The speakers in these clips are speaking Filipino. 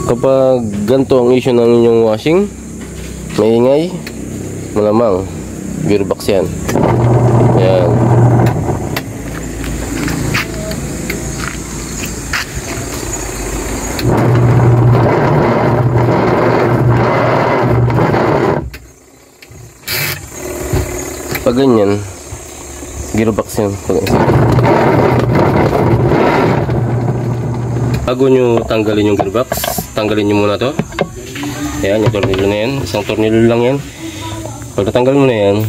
Kapag ganito ang issue ng inyong washing, maingay, malamang gearbox yan. Yan. Pag ganyan, gearbox yan. Bago nyo tanggalin yung gearbox, tanggalin nyo muna to. Ayan, yung tornilyo na yan. Isang tornilyo lang yan. Pag natanggal mo na yan,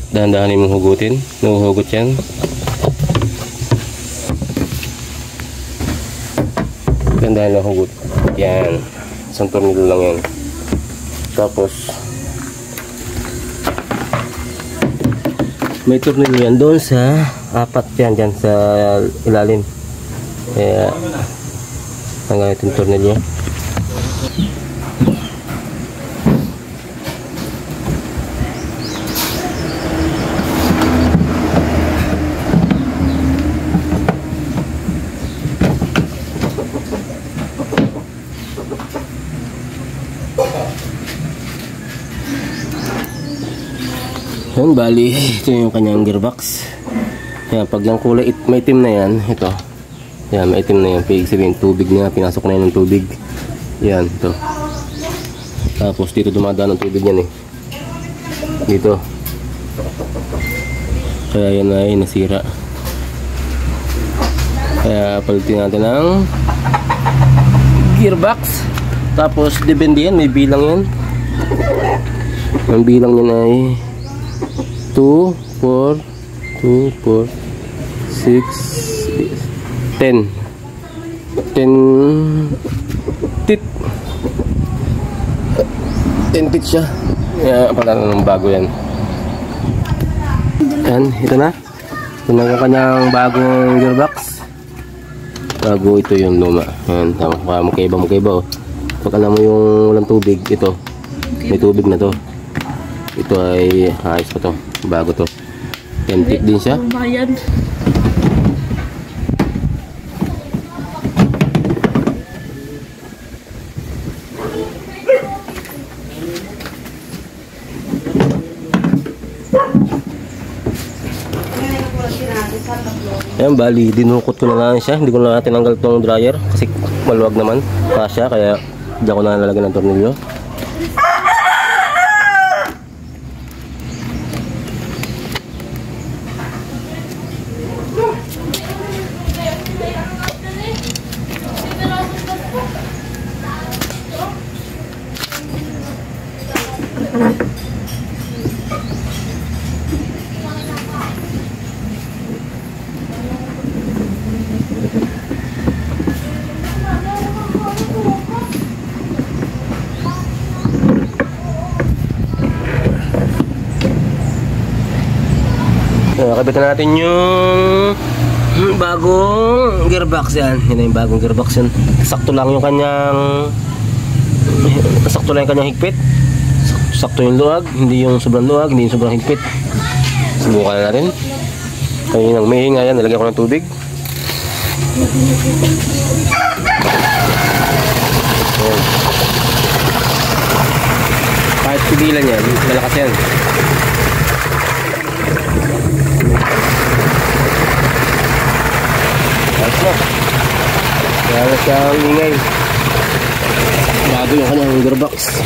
dahan-dahanin mong hugutin. Nahuhugot yan. Dahan-dahanin lang hugot. Yan. Isang tornilyo lang yan. Tapos, may tornilyo yan doon sa apat yan, dyan sa ilalim. Kaya, tanggalin itong tornilyo. Yan, bali, ito yung kanyang gearbox. Yan, pag yung kulay maitim na yan, ito. Yan, maitim na yan. Ibig sabihin, tubig na, pinasok na yan ng tubig. Yan, ito. Tapos dito dumadaan ng tubig yan eh. Dito. Kaya yan ay nasira. Kaya palitin natin ang gearbox. Tapos depende yan, may bilang yan. Ang bilang yan ay 2, 4, 2, 4, 6, 10 tit 10 tit siya. Pala ng bago yan. Yan, ito na. Ito na yung kanyang bagong gearbox. Bago ito yung luma. Yan, magkaiba oh. Pag alam mo yung walang tubig, ito may tubig na to. Ito ay ayos pa to. Bago to. 10 tit din siya. Ayan, bali, dinukot ko na lang siya. Hindi ko na tinanggal itong dryer kasi maluwag naman. Kasya, kaya hindi ako nalalagyan ng tornilyo. Kabitan natin yung bagong gearbox yan. Yan yung bagong gearbox yan. Sakto lang yung kanyang higpit. Sakto yung luwag, hindi yung sobrang luwag, hindi yung sobrang higpit. Subukan na natin. Ayun ang mahinga yan, nilagyan ko ng tubig. Ayan. Kahit pigilan yan, malakas yan. Kaya na siyang ingay. Bago yung kanyang gearbox.